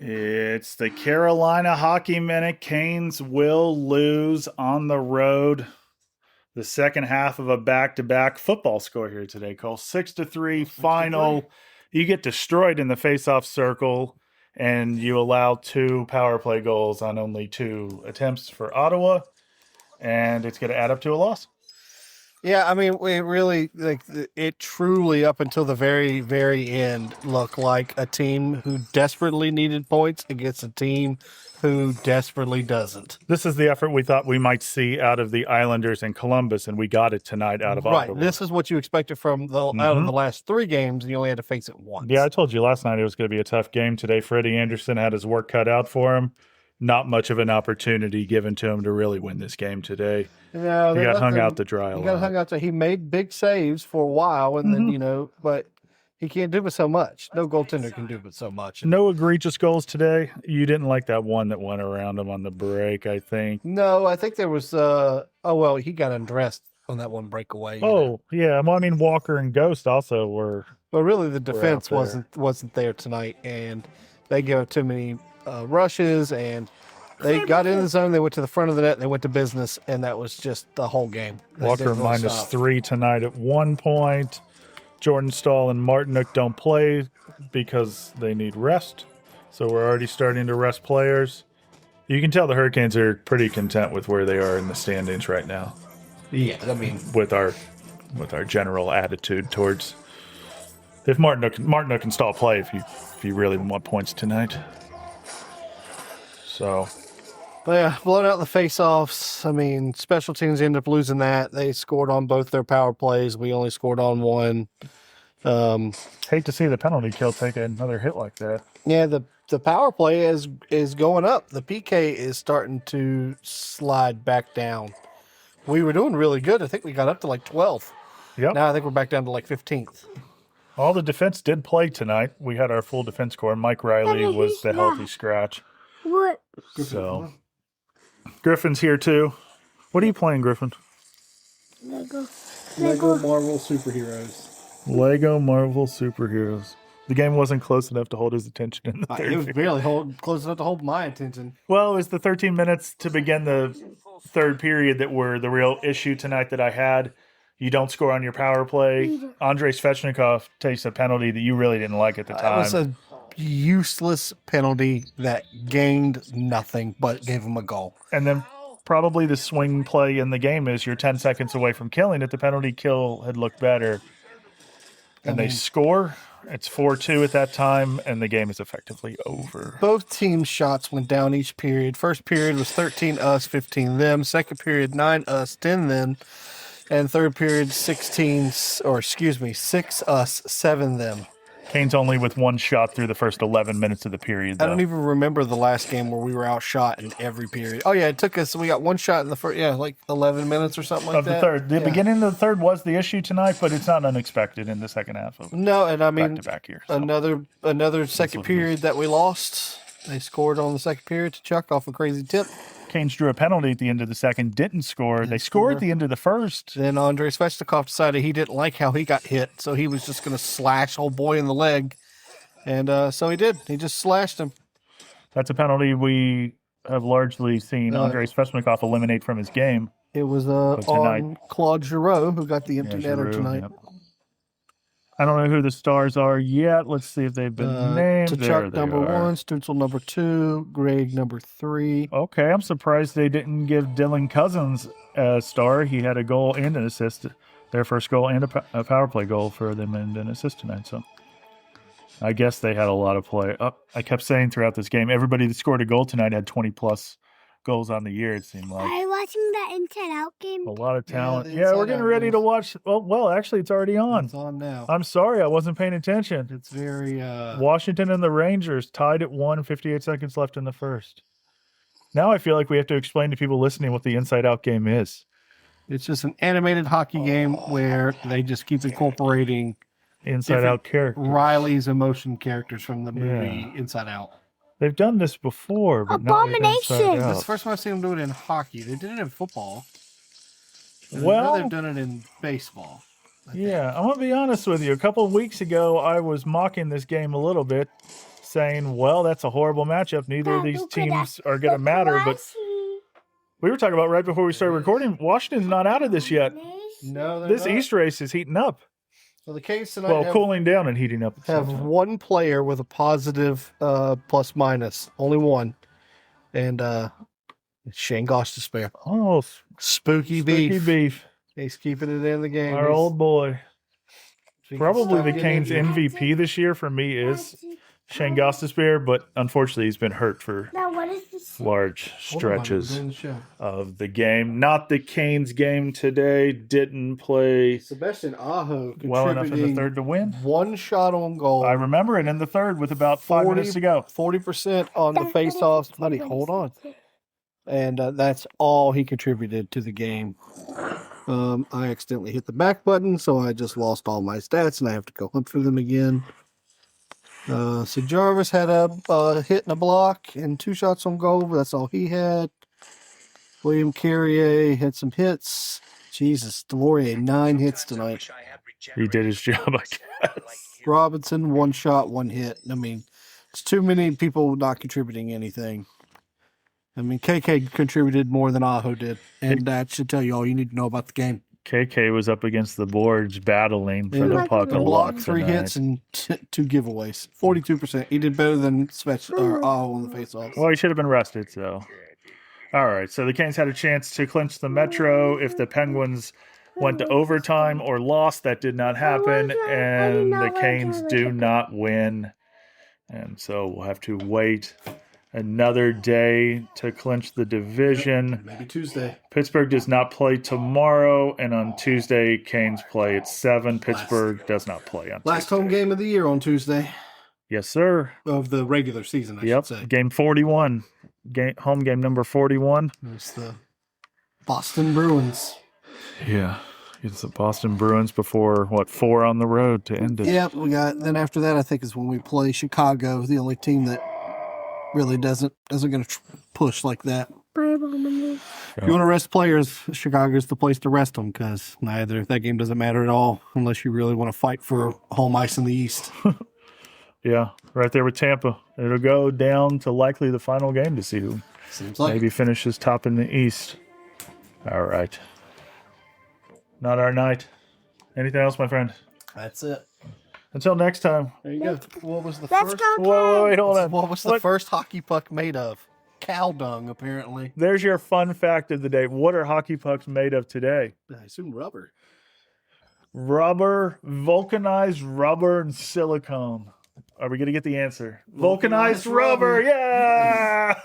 It's the Carolina Hockey Minute. Canes will lose on the road. The second half of a back-to-back football score here today, Cole. 6-3 final. You get destroyed in the face-off circle, and you allow 2 power play goals on only 2 attempts for Ottawa, and it's going to add up to a loss. Yeah, I mean, we really it truly up until the very, very end looked like a team who desperately needed points against a team who desperately doesn't. This is the effort we thought we might see out of the Islanders and Columbus, and we got it tonight out of Ottawa. Right. This is what you expected from out of the last 3 games, and you only had to face it once. Yeah, I told you last night it was going to be a tough game today. Freddie Anderson had his work cut out for him. Not much of an opportunity given to him to really win this game today. Yeah, he got hung out to dry a lot. He got hung out to. He made big saves for a while, and then but he can't do it so much. No goaltender can do it so much. No egregious goals today. You didn't like that one that went around him on the break, I think. No, I think there was. He got undressed on that one breakaway. Yeah. Well, I mean, Walker and Ghost also were. But really, the defense wasn't there tonight, and they gave up too many rushes, and they got in the zone. They went to the front of the net. They went to business, and that was just the whole game. Walker -3 tonight at 1 point. Jordan Stahl and Martinook don't play because they need rest. So we're already starting to rest players. You can tell the Hurricanes are pretty content with where they are in the standings right now. Yeah, I mean, with our general attitude towards if Martinook and Stahl play if you really want points tonight. So, but yeah, blown out the face-offs. I mean, special teams ended up losing that. They scored on both their power plays. We only scored on one. Hate to see the penalty kill take another hit like that. Yeah, the power play is going up. The PK is starting to slide back down. We were doing really good. I think we got up to like 12th. Yep. Now I think we're back down to like 15th. All the defense did play tonight. We had our full defense core. Mike Riley was the healthy scratch. What? So, Griffin's here too. What are you playing, Griffin? Lego Marvel Superheroes. Lego Marvel Superheroes. The game wasn't close enough to hold his attention in the third It was period. barely close enough to hold my attention. Well, it was the 13 minutes to begin the third period that were the real issue tonight that I had. You don't score on your power play. Andrei Svechnikov takes a penalty that you really didn't like at the time. It was a useless penalty that gained nothing but gave him a goal. And then probably the swing play in the game is you're 10 seconds away from killing it. The penalty kill had looked better. And they score. It's 4-2 at that time, and the game is effectively over. Both teams' shots went down each period. First period was 13 us, 15 them. Second period, 9 us, 10 them. And third period, 6 us, 7 them. Canes only with 1 shot through the first 11 minutes of the period, though. I don't even remember the last game where we were outshot in every period. Oh, yeah, it took us, we got 1 shot in the first, like 11 minutes or something like that. Of the third. The beginning of the third was the issue tonight, but it's not unexpected in the second half of No, and I mean, back-to-back here. So. Another second period that we lost. They scored on the second period to Chuck off a crazy tip. Canes drew a penalty at the end of the second, didn't score. They scored at the end of the first. Then Andrei Svechnikov decided he didn't like how he got hit, so he was just going to slash old boy in the leg. And so he did. He just slashed him. That's a penalty we have largely seen Andrei Svechnikov eliminate from his game. It was on Claude Giroux, who got the empty netter tonight. Yep. I don't know who the stars are yet. Let's see if they've been named. Tkachuk number 1, Stützle number 2, Greg number 3. Okay, I'm surprised they didn't give Dylan Cousins a star. He had a goal and an assist. Their first goal and a power play goal for them and an assist tonight. So I guess they had a lot of play. I kept saying throughout this game, everybody that scored a goal tonight had 20-plus goals on the year, it seemed like. Are you watching that Inside Out game? A lot of talent. Yeah, we're getting ready to watch. Well, actually, it's already on. It's on now. I'm sorry, I wasn't paying attention. It's very... Washington and the Rangers tied at 1, 58 seconds left in the first. Now I feel like we have to explain to people listening what the Inside Out game is. It's just an animated hockey game where they just keep incorporating Inside Out characters. Riley's emotion characters from the movie Inside Out. They've done this before, but Abomination. This is the first time I've seen them do it in hockey. They did it in football. Well, they've done it in baseball. Yeah, I'm going to be honest with you. A couple of weeks ago, I was mocking this game a little bit, saying, well, that's a horrible matchup. Neither of these teams are going to matter. But we were talking about right before we started recording, Washington's not out of this yet. No, they're This not. East race is heating up. So the Canes tonight Well, cooling down and heating up. At the have same time. one player with a positive plus minus, only one, and it's Shane Gosh to spare. Oh, Spooky beef. He's keeping it in the game. Our old boy. He can Probably start the getting Canes injured. MVP this year for me is Shane Gostisbehere, but unfortunately he's been hurt for Now, what is this? large Hold on, stretches I'm doing the show. of the game. Not the Canes game today. Didn't play Sebastian Aho well enough in the contributing third to win. one shot on goal. I remember it in the third with about 5 minutes to go. 40% on the face-offs. Honey, hold on. And that's all he contributed to the game. I accidentally hit the back button, so I just lost all my stats, and I have to go hunt for them again. So Jarvis had a hit and a block and 2 shots on goal, but that's all he had. William Carrier had some hits. Jesus, Delorier, 9 hits tonight. He did his job, I guess. Robinson, 1 shot, 1 hit. I mean, it's too many people not contributing anything. I mean, KK contributed more than Aho did, and that should tell you all you need to know about the game. KK was up against the boards battling for the Yeah. puck A a A lot block, 3 tonight. hits, and 2 giveaways. 42%. He did better than Aho on the faceoffs. Well, he should have been rested, so. All right, so the Canes had a chance to clinch the Metro if the Penguins went to overtime or lost. That did not happen, and the Canes do not win. And so we'll have to wait another day to clinch the division. Maybe Tuesday. Pittsburgh does not play tomorrow, and on Tuesday, Canes play at 7. Pittsburgh does not play on Last Tuesday. home game of the year on Tuesday Yes, sir. of the regular season, I Yep, should say. game 41. Home game number 41. It's the Boston Bruins. Yeah. It's the Boston Bruins before, 4 on the road to end it. Yep, we got. Then after that, I think is when we play Chicago, the only team that really isn't going to push like that. If you want to rest players, Chicago's the place to rest them because that game doesn't matter at all unless you really want to fight for home ice in the East. Yeah, right there with Tampa. It'll go down to likely the final game to see who Seems like maybe finishes top in the East. All right. Not our night. Anything else, my friend? that's it. Until next time. There you go. What was the Let's first? go, Whoa, wait, hold on. What was the What- first hockey puck made of? Cow dung, apparently. There's your fun fact of the day. What are hockey pucks made of today? I assume rubber. Rubber, vulcanized rubber, and silicone. Are we going to get the answer? Vulcanized rubber. Yeah.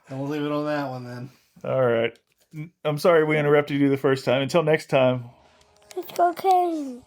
And we'll leave it on that one then. All right. I'm sorry we interrupted you the first time. Until next time. Let's go, Canes.